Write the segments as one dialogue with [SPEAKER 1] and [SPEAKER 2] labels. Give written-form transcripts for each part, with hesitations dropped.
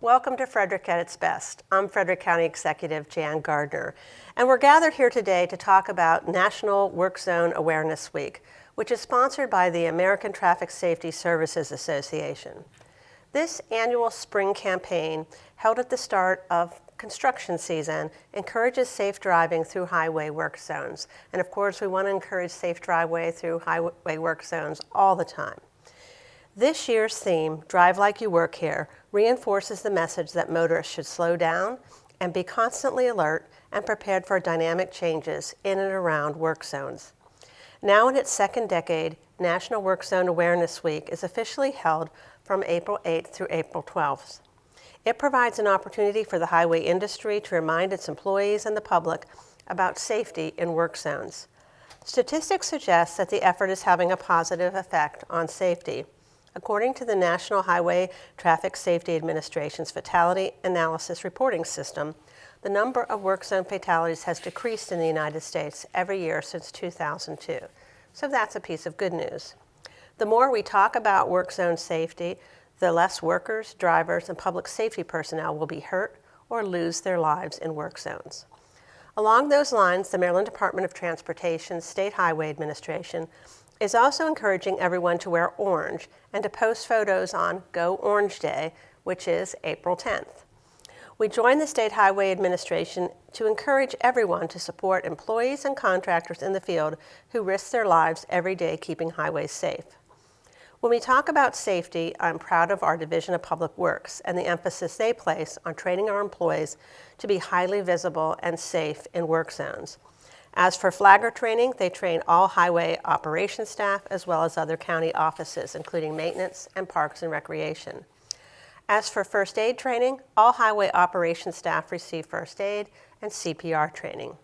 [SPEAKER 1] welcome to Frederick at its best. I'm Frederick County Executive Jan Gardner, and we're gathered here today to talk about National Work Zone Awareness Week, which is sponsored by the American Traffic Safety Services Association. This annual spring campaign, held at the start of construction season, encourages safe driving through highway work zones. And of course, we want to encourage safe driveway through highway work zones all the time. This year's theme, Drive Like You Work Here, reinforces the message that motorists should slow down and be constantly alert and prepared for dynamic changes in and around work zones. Now in its second decade, National Work Zone Awareness Week is officially held from April 8th through April 12th. It provides an opportunity for the highway industry to remind its employees and the public about safety in work zones. Statistics suggest that the effort is having a positive effect on safety. According to the National Highway Traffic Safety Administration's Fatality Analysis Reporting System, the number of work zone fatalities has decreased in the United States every year since 2002. So that's a piece of good news. The more we talk about work zone safety, the less workers, drivers, and public safety personnel will be hurt or lose their lives in work zones. Along those lines, the Maryland Department of Transportation State Highway Administration is also encouraging everyone to wear orange and to post photos on Go Orange Day, which is April 10th. We join the State Highway Administration to encourage everyone to support employees and contractors in the field who risk their lives every day keeping highways safe. When we talk about safety, I'm proud of our Division of Public Works and the emphasis they place on training our employees to be highly visible and safe in work zones. As for flagger training, they train all highway operations staff as well as other county offices, including maintenance and parks and recreation. As for first aid training, all highway operations staff receive first aid and CPR training.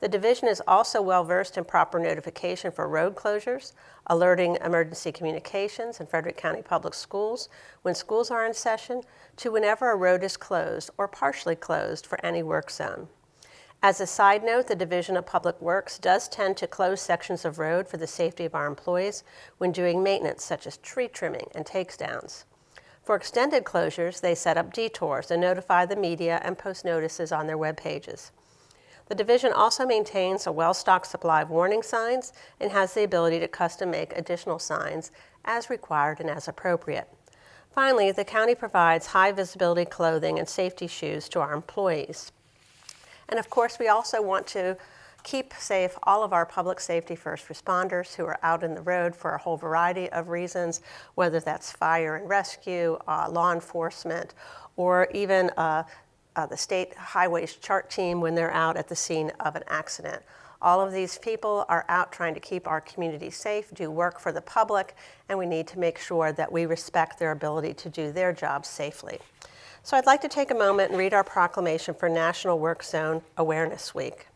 [SPEAKER 1] The division is also well versed in proper notification for road closures, alerting emergency communications in Frederick County Public Schools when schools are in session, to whenever a road is closed or partially closed for any work zone. As a side note, the Division of Public Works does tend to close sections of road for the safety of our employees when doing maintenance, such as tree trimming and takedowns. For extended closures, they set up detours and notify the media and post notices on their web pages. The division also maintains a well-stocked supply of warning signs and has the ability to custom make additional signs as required and as appropriate. Finally, the county provides high visibility clothing and safety shoes to our employees. And of course, we also want to keep safe all of our public safety first responders who are out in the road for a whole variety of reasons, whether that's fire and rescue, law enforcement, or even the state highways chart team when they're out at the scene of an accident. All of these people are out trying to keep our community safe, do work for the public, and we need to make sure that we respect their ability to do their jobs safely. So I'd like to take a moment and read our proclamation for National Work Zone Awareness Week.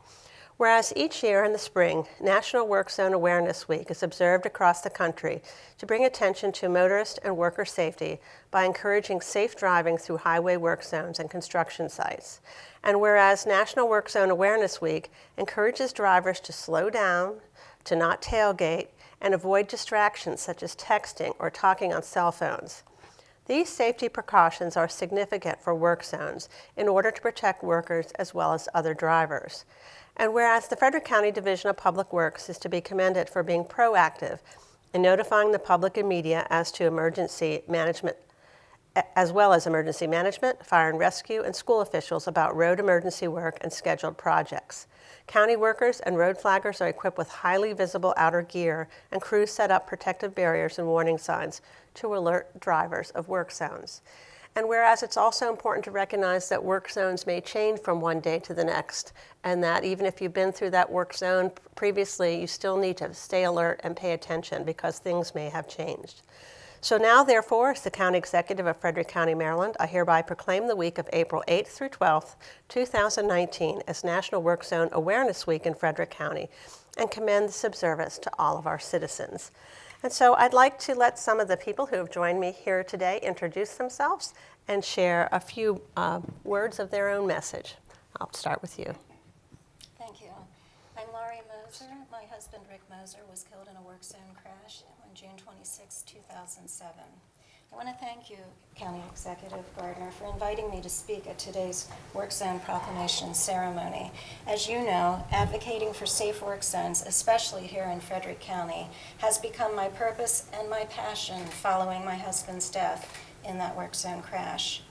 [SPEAKER 1] Whereas each year in the spring, National Work Zone Awareness Week is observed across the country to bring attention to motorist and worker safety by encouraging safe driving through highway work zones and construction sites. And whereas National Work Zone Awareness Week encourages drivers to slow down, to not tailgate, and avoid distractions such as texting or talking on cell phones. These safety precautions are significant for work zones in order to protect workers as well as other drivers. And whereas the Frederick County Division of Public Works is to be commended for being proactive in notifying the public and media as to emergency management, as well as emergency management, fire and rescue, and school officials about road emergency work and scheduled projects. County workers and road flaggers are equipped with highly visible outer gear, and crews set up protective barriers and warning signs to alert drivers of work zones. And whereas it's also important to recognize that work zones may change from one day to the next, and that even if you've been through that work zone previously, you still need to stay alert and pay attention because things may have changed. So now, therefore, as the County Executive of Frederick County, Maryland, I hereby proclaim the week of April 8th through 12th, 2019 as National Work Zone Awareness Week in Frederick County and commend this observance to all of our citizens. And so I'd like to let some of the people who have joined me here today introduce themselves and share a few words of their own message. I'll start with you.
[SPEAKER 2] Thank you. I'm Laurie Moser. My husband, Rick Moser, was killed in a work zone crash on June 26, 2007. I want to thank you, County Executive Gardner, for inviting me to speak at today's Work Zone Proclamation ceremony. As you know, advocating for safe work zones, especially here in Frederick County, has become my purpose and my passion following my husband's death in that work zone crash.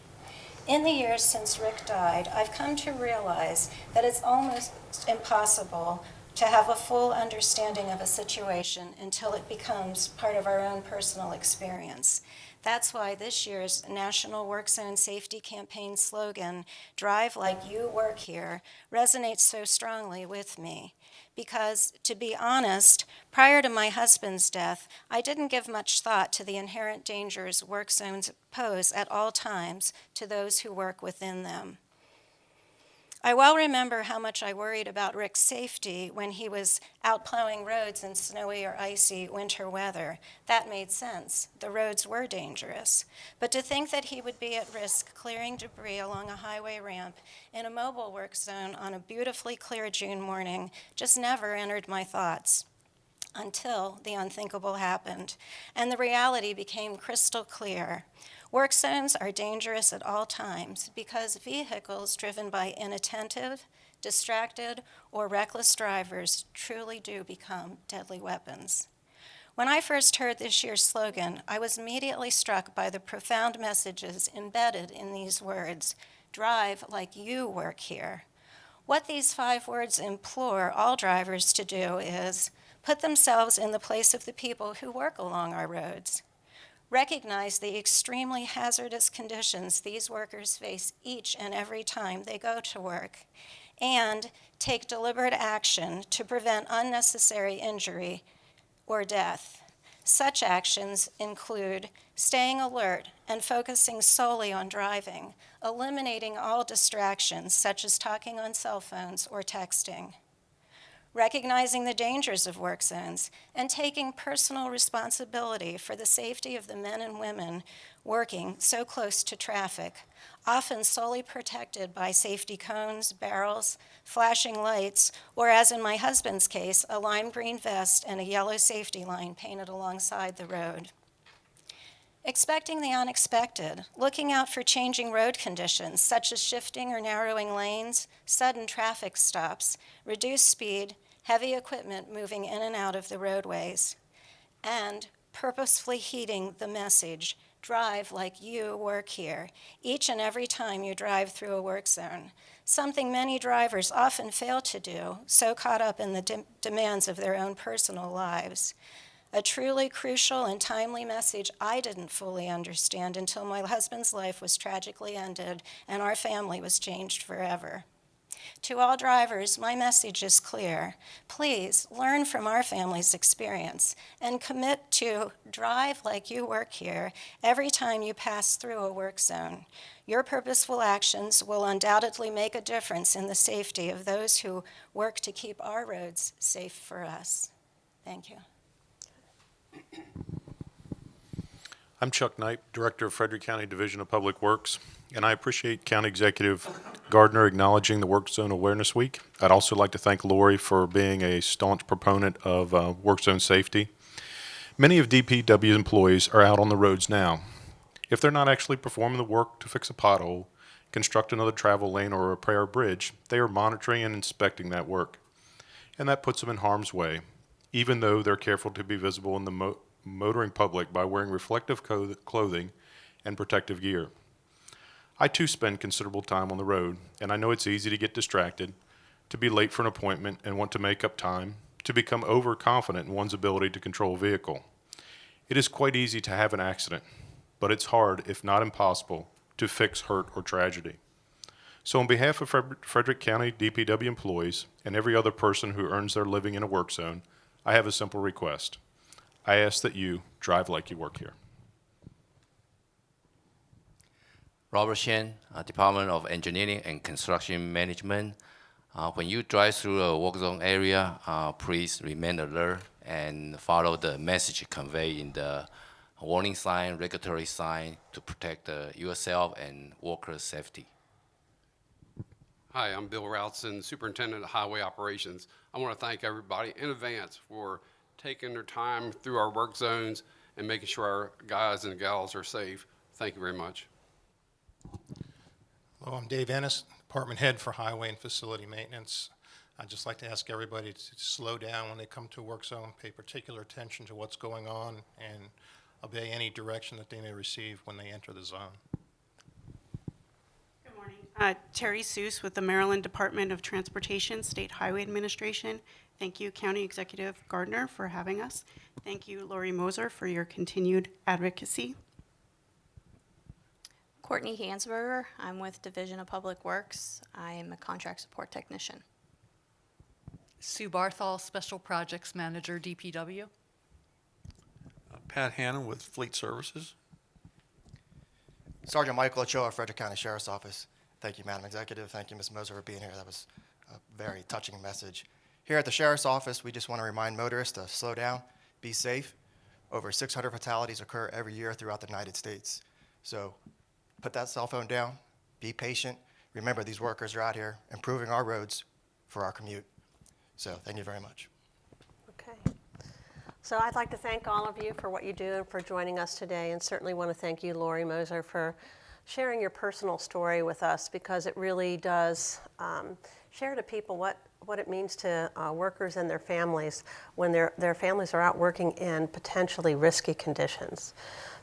[SPEAKER 2] In the years since Rick died, I've come to realize that it's almost impossible to have a full understanding of a situation until it becomes part of our own personal experience. That's why this year's National Work Zone Safety Campaign slogan, "Drive Like You Work Here," resonates so strongly with me. Because, to be honest, prior to my husband's death, I didn't give much thought to the inherent dangers work zones pose at all times to those who work within them. I well remember how much I worried about Rick's safety when he was out plowing roads in snowy or icy winter weather. That made sense. The roads were dangerous. But to think that he would be at risk clearing debris along a highway ramp in a mobile work zone on a beautifully clear June morning just never entered my thoughts until the unthinkable happened, and the reality became crystal clear. Work zones are dangerous at all times because vehicles driven by inattentive, distracted, or reckless drivers truly do become deadly weapons. When I first heard this year's slogan, I was immediately struck by the profound messages embedded in these words, "Drive like you work here." What these 5 words implore all drivers to do is put themselves in the place of the people who work along our roads. Recognize the extremely hazardous conditions these workers face each and every time they go to work, and take deliberate action to prevent unnecessary injury or death. Such actions include staying alert and focusing solely on driving, eliminating all distractions such as talking on cell phones or texting, recognizing the dangers of work zones, and taking personal responsibility for the safety of the men and women working so close to traffic, often solely protected by safety cones, barrels, flashing lights, or as in my husband's case, a lime green vest and a yellow safety line painted alongside the road. Expecting the unexpected, looking out for changing road conditions such as shifting or narrowing lanes, sudden traffic stops, reduced speed, heavy equipment moving in and out of the roadways, and purposefully heeding the message, "Drive like you work here," each and every time you drive through a work zone, something many drivers often fail to do, so caught up in the demands of their own personal lives. A truly crucial and timely message I didn't fully understand until my husband's life was tragically ended and our family was changed forever. To all drivers, my message is clear. Please learn from our family's experience and commit to drive like you work here every time you pass through a work zone. Your purposeful actions will undoubtedly make a difference in the safety of those who work to keep our roads safe for us. Thank you.
[SPEAKER 3] I'm Chuck Knight, Director of Frederick County Division of Public Works, and I appreciate County Executive Gardner acknowledging the Work Zone Awareness Week. I'd also like to thank Lori for being a staunch proponent of work zone safety. Many of DPW's employees are out on the roads now. If they're not actually performing the work to fix a pothole, construct another travel lane, or repair a bridge, they are monitoring and inspecting that work. And that puts them in harm's way, even though they're careful to be visible in the motoring public by wearing reflective clothing and protective gear. I too spend considerable time on the road, and I know it's easy to get distracted, to be late for an appointment and want to make up time, to become overconfident in one's ability to control a vehicle. It is quite easy to have an accident, but it's hard, if not impossible, to fix hurt or tragedy. So on behalf of Frederick County DPW employees and every other person who earns their living in a work zone, I have a simple request. I ask that you drive like you work here.
[SPEAKER 4] Robert Shen, Department of Engineering and Construction Management. When you drive through a work zone area, please remain alert and follow the message conveyed in the warning sign, regulatory sign to protect yourself and worker safety.
[SPEAKER 5] Hi, I'm Bill Routson, Superintendent of Highway Operations. I want to thank everybody in advance for taking their time through our work zones and making sure our guys and gals are safe. Thank you very much.
[SPEAKER 6] Hello, I'm Dave Ennis, Department Head for Highway and Facility Maintenance. I'd just like to ask everybody to slow down when they come to a work zone, pay particular attention to what's going on, and obey any direction that they may receive when they enter the zone.
[SPEAKER 7] Good morning. Terry Seuss with the Maryland Department of Transportation, State Highway Administration. Thank you, County Executive Gardner, for having us. Thank you, Lori Moser, for your continued advocacy.
[SPEAKER 8] Courtney Hansberger. I'm with Division of Public Works. I am a contract support technician.
[SPEAKER 9] Sue Barthol, Special Projects Manager, DPW.
[SPEAKER 10] Pat Hannon with Fleet Services.
[SPEAKER 11] Sergeant Michael Ochoa, Frederick County Sheriff's Office. Thank you, Madam Executive. Thank you, Ms. Moser, for being here. That was a very touching message. Here at the Sheriff's Office, we just want to remind motorists to slow down, be safe. Over 600 fatalities occur every year throughout the United States. So put that cell phone down, be patient. Remember, these workers are out here improving our roads for our commute. So thank you very much.
[SPEAKER 1] Okay. So I'd like to thank all of you for what you do and for joining us today, and certainly want to thank you, Lori Moser, for sharing your personal story with us, because it really does share to people what it means to workers and their families when their families are out working in potentially risky conditions.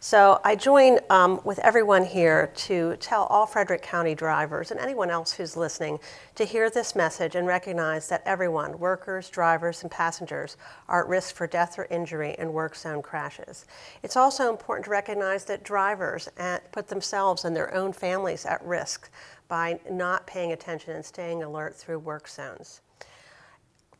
[SPEAKER 1] So I join with everyone here to tell all Frederick County drivers and anyone else who's listening to hear this message and recognize that everyone, workers, drivers, and passengers, are at risk for death or injury in work zone crashes. It's also important to recognize that drivers put themselves and their own families at risk by not paying attention and staying alert through work zones.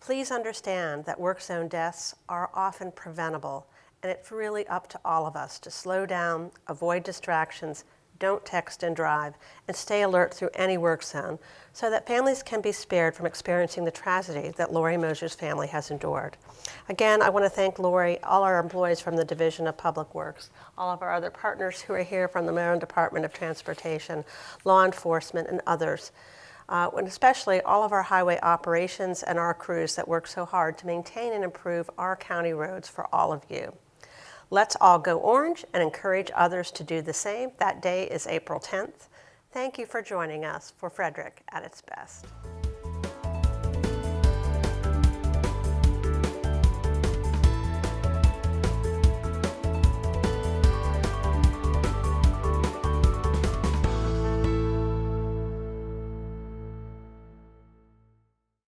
[SPEAKER 1] Please understand that work zone deaths are often preventable, and it's really up to all of us to slow down, avoid distractions, don't text and drive, and stay alert through any work zone so that families can be spared from experiencing the tragedy that Lori Moser's family has endured. Again, I want to thank Lori, all our employees from the Division of Public Works, all of our other partners who are here from the Maryland Department of Transportation, law enforcement, and others. And especially all of our highway operations and our crews that work so hard to maintain and improve our county roads for all of you. Let's all go orange and encourage others to do the same. That day is April 10th. Thank you for joining us for Frederick at its best.